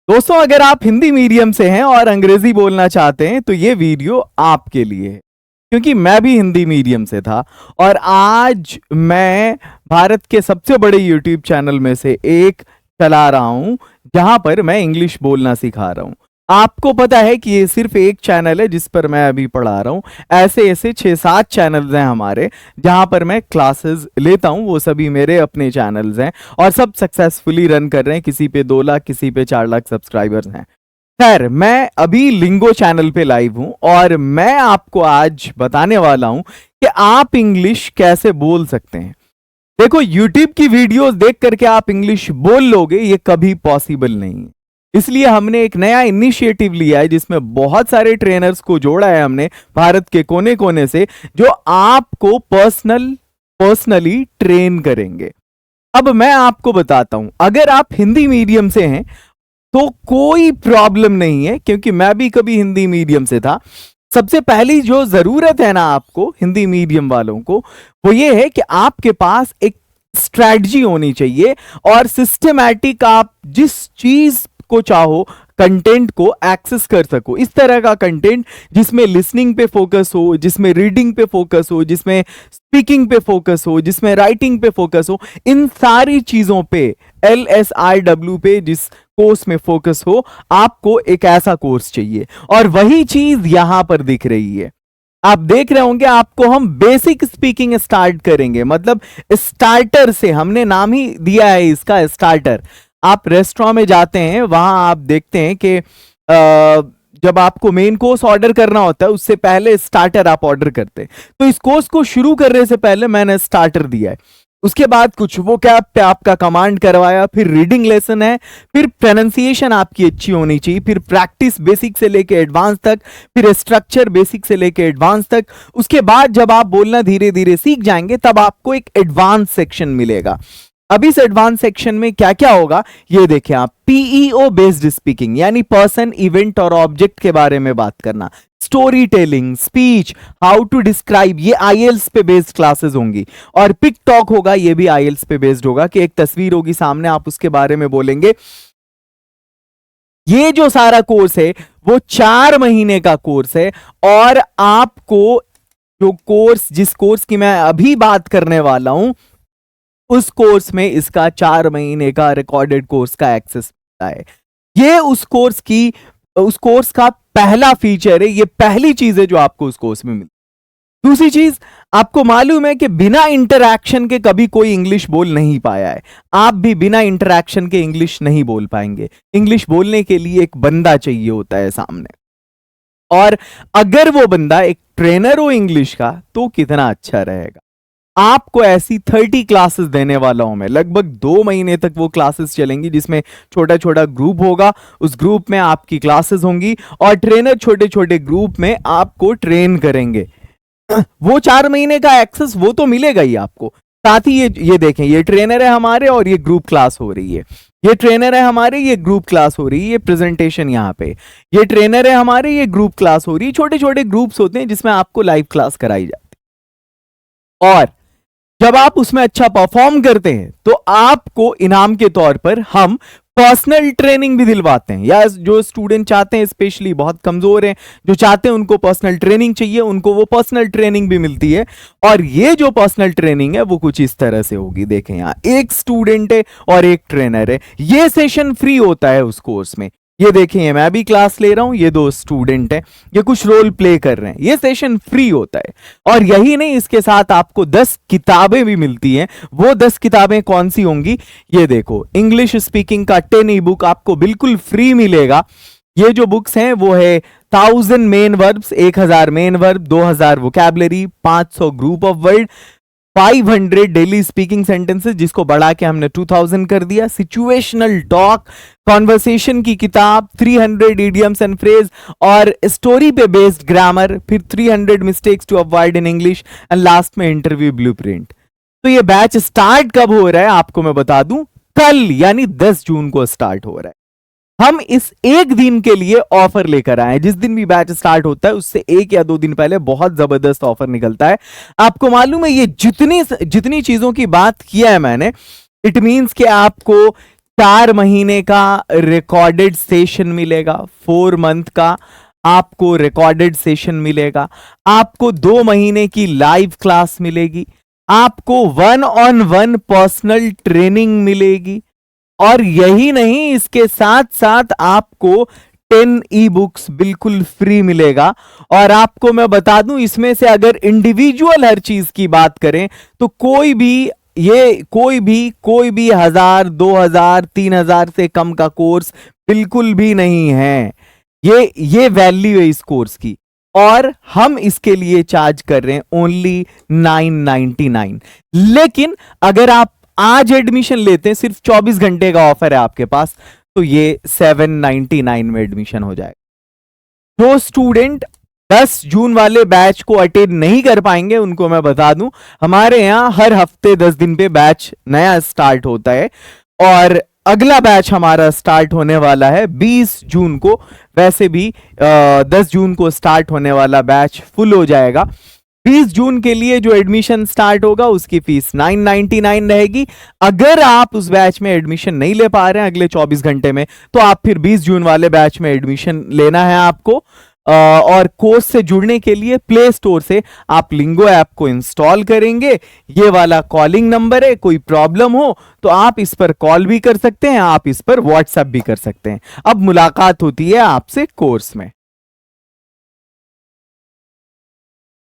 दोस्तों, अगर आप हिंदी मीडियम से हैं और अंग्रेजी बोलना चाहते हैं तो ये वीडियो आपके लिए है, क्योंकि मैं भी हिंदी मीडियम से था और आज मैं भारत के सबसे बड़े यूट्यूब चैनल में से एक चला रहा हूं जहां पर मैं इंग्लिश बोलना सिखा रहा हूं। आपको पता है कि ये सिर्फ एक चैनल है जिस पर मैं अभी पढ़ा रहा हूं। ऐसे ऐसे 6-7 चैनल्स हैं हमारे जहां पर मैं क्लासेस लेता हूं, वो सभी मेरे अपने चैनल्स हैं और सब सक्सेसफुली रन कर रहे हैं। किसी पे 2 लाख, किसी पे 4 लाख सब्सक्राइबर्स हैं। खैर, मैं अभी लिंगो चैनल पे लाइव हूं और मैं आपको आज बताने वाला हूं कि आप इंग्लिश कैसे बोल सकते हैं। देखो, यूट्यूब की वीडियोस देख करके आप इंग्लिश बोल लोगे, ये कभी पॉसिबल नहीं है। इसलिए हमने एक नया इनिशिएटिव लिया है जिसमें बहुत सारे ट्रेनर्स को जोड़ा है हमने भारत के कोने कोने से, जो आपको पर्सनली ट्रेन करेंगे। अब मैं आपको बताता हूं, अगर आप हिंदी मीडियम से हैं तो कोई प्रॉब्लम नहीं है, क्योंकि मैं भी कभी हिंदी मीडियम से था। सबसे पहली जो जरूरत है ना आपको हिंदी मीडियम वालों को, वो ये है कि आपके पास एक स्ट्रैटेजी होनी चाहिए और सिस्टमैटिक आप जिस चीज को चाहो कंटेंट को एक्सेस कर सको। इस तरह का कंटेंट जिसमें लिसनिंग पे फोकस हो, जिसमें रीडिंग पे फोकस हो, जिसमें स्पीकिंग पे फोकस हो, जिसमें राइटिंग पे फोकस हो, इन सारी चीजों पे LSIW पे जिस कोर्स में फोकस हो, आपको एक ऐसा कोर्स चाहिए और वही चीज यहां पर दिख रही है। आप देख रहे होंगे, आपको हम बेसिक स्पीकिंग स्टार्ट करेंगे, मतलब स्टार्टर से। हमने नाम ही दिया है इसका स्टार्टर। आप रेस्टोरेंट में जाते हैं, वहां आप देखते हैं कि जब आपको मेन कोर्स ऑर्डर करना होता है उससे पहले स्टार्टर आप ऑर्डर करते हैं। तो इस कोर्स को शुरू करने से पहले मैंने स्टार्टर दिया है, उसके बाद कुछ वो क्या पे आपका कमांड करवाया, फिर रीडिंग लेसन है, फिर प्रोनाउंसिएशन आपकी अच्छी होनी चाहिए, फिर प्रैक्टिस बेसिक से लेके एडवांस तक, फिर स्ट्रक्चर बेसिक से लेके एडवांस तक। उसके बाद जब आप बोलना धीरे धीरे सीख जाएंगे तब आपको एक एडवांस सेक्शन मिलेगा। अब इस एडवांस सेक्शन में क्या क्या होगा ये देखें आप। PEO बेस्ड स्पीकिंग, यानी पर्सन, इवेंट और ऑब्जेक्ट के बारे में बात करना। Story telling, speech, how to describe, ये IELTS पे बेस्ड क्लासेस होंगी। और पिक टॉक होगा, ये भी IELTS पे बेस्ड होगा कि एक तस्वीर होगी सामने, आप उसके बारे में बोलेंगे। ये जो सारा कोर्स है वो 4 महीने का कोर्स है और आपको जिस कोर्स की मैं अभी बात करने वाला हूं, उस कोर्स में इसका 4 महीने का रिकॉर्डेड कोर्स का एक्सेस मिलता है। ये उस कोर्स का पहला फीचर है, ये पहली चीज है जो आपको उस कोर्स में मिलती है। दूसरी चीज, आपको मालूम है कि बिना इंटरैक्शन के कभी कोई इंग्लिश बोल नहीं पाया है। आप भी बिना इंटरैक्शन के इंग्लिश नहीं बोल पाएंगे। इंग्लिश बोलने के लिए एक बंदा चाहिए होता है सामने, और अगर वो बंदा एक ट्रेनर हो इंग्लिश का तो कितना अच्छा रहेगा। आपको ऐसी 30 क्लासेस देने वाला हूं मैं। लगभग 2 महीने तक वो क्लासेस चलेंगी, जिसमें छोटा छोटा ग्रुप होगा, उस ग्रुप में आपकी क्लासेस होंगी और ट्रेनर छोटे छोटे ग्रुप में आपको ट्रेन करेंगे। वो 4 महीने का एक्सेस वो तो मिलेगा ही आपको। साथ ही ये देखें, ये ट्रेनर है हमारे और ये ग्रुप क्लास हो रही है। ये ट्रेनर है हमारे, ये ग्रुप क्लास हो रही है। ये प्रेजेंटेशन यहाँ पे, ये ट्रेनर है हमारे, ये ग्रुप क्लास हो रही है। छोटे छोटे ग्रुप्स होते हैं जिसमें आपको लाइव क्लास कराई जाती है और जब आप उसमें अच्छा परफॉर्म करते हैं तो आपको इनाम के तौर पर हम पर्सनल ट्रेनिंग भी दिलवाते हैं। या जो स्टूडेंट चाहते हैं, स्पेशली बहुत कमजोर हैं, जो चाहते हैं उनको पर्सनल ट्रेनिंग चाहिए, उनको वो पर्सनल ट्रेनिंग भी मिलती है। और ये जो पर्सनल ट्रेनिंग है वो कुछ इस तरह से होगी। देखें, यहां एक स्टूडेंट है और एक ट्रेनर है। ये सेशन फ्री होता है उस कोर्स में। ये देखिए, मैं भी क्लास ले रहा हूं, ये 2 स्टूडेंट हैं, ये कुछ रोल प्ले कर रहे हैं। ये सेशन फ्री होता है और यही नहीं, इसके साथ आपको 10 किताबें भी मिलती हैं। वो 10 किताबें कौन सी होंगी ये देखो। इंग्लिश स्पीकिंग का 10 ई बुक आपको बिल्कुल फ्री मिलेगा। ये जो बुक्स हैं वो है 1000 main verbs, 1000 main verb, 2000 vocabulary, 500 group of word, 500 daily speaking sentences, जिसको बढ़ा के हमने 2000 कर दिया, सिचुएशनल टॉक, कॉन्वर्सेशन की किताब, 300 इडियम्स एंड फ्रेज और स्टोरी पे बेस्ड ग्रामर, फिर 300 mistakes to avoid in English and last में इंटरव्यू ब्लूप्रिंट। तो ये बैच स्टार्ट कब हो रहा है आपको मैं बता दूं, कल यानी 10 जून को स्टार्ट हो रहा है। हम इस एक दिन के लिए ऑफर लेकर आए। जिस दिन भी बैच स्टार्ट होता है उससे 1 या 2 दिन पहले बहुत जबरदस्त ऑफर निकलता है। आपको मालूम है, ये जितनी चीजों की बात किया है मैंने, इट मींस कि आपको 4 महीने का रिकॉर्डेड सेशन मिलेगा, 4 मंथ का आपको रिकॉर्डेड सेशन मिलेगा, आपको 2 महीने की लाइव क्लास मिलेगी, आपको 1-on-1 पर्सनल ट्रेनिंग मिलेगी, और यही नहीं, इसके साथ साथ आपको 10 ई बुक्स बिल्कुल फ्री मिलेगा। और आपको मैं बता दूं, इसमें से अगर इंडिविजुअल हर चीज की बात करें तो कोई भी 1000, 2000, 3000 से कम का कोर्स बिल्कुल भी नहीं है। ये वैल्यू है इस कोर्स की, और हम इसके लिए चार्ज कर रहे हैं ओनली 999। लेकिन अगर आप आज एडमिशन लेते हैं, सिर्फ 24 घंटे का ऑफर है आपके पास, तो ये 799 में एडमिशन हो जाएगा। जो स्टूडेंट 10 जून वाले बैच को अटेंड नहीं कर पाएंगे, उनको मैं बता दूं, हमारे यहां हर हफ्ते 10 दिन पे बैच नया स्टार्ट होता है, और अगला बैच हमारा स्टार्ट होने वाला है 20 जून को। वैसे भी 10 जून को स्टार्ट होने वाला बैच फुल हो जाएगा। 20 जून के लिए जो एडमिशन स्टार्ट होगा उसकी फीस 999 रहेगी। अगर आप उस बैच में एडमिशन नहीं ले पा रहे हैं अगले 24 घंटे में, तो आप फिर 20 जून वाले बैच में एडमिशन लेना है आपको। और कोर्स से जुड़ने के लिए प्ले स्टोर से आप लिंगो ऐप को इंस्टॉल करेंगे। ये वाला कॉलिंग नंबर है, कोई प्रॉब्लम हो तो आप इस पर कॉल भी कर सकते हैं, आप इस पर व्हाट्सएप भी कर सकते हैं। अब मुलाकात होती है आपसे कोर्स में।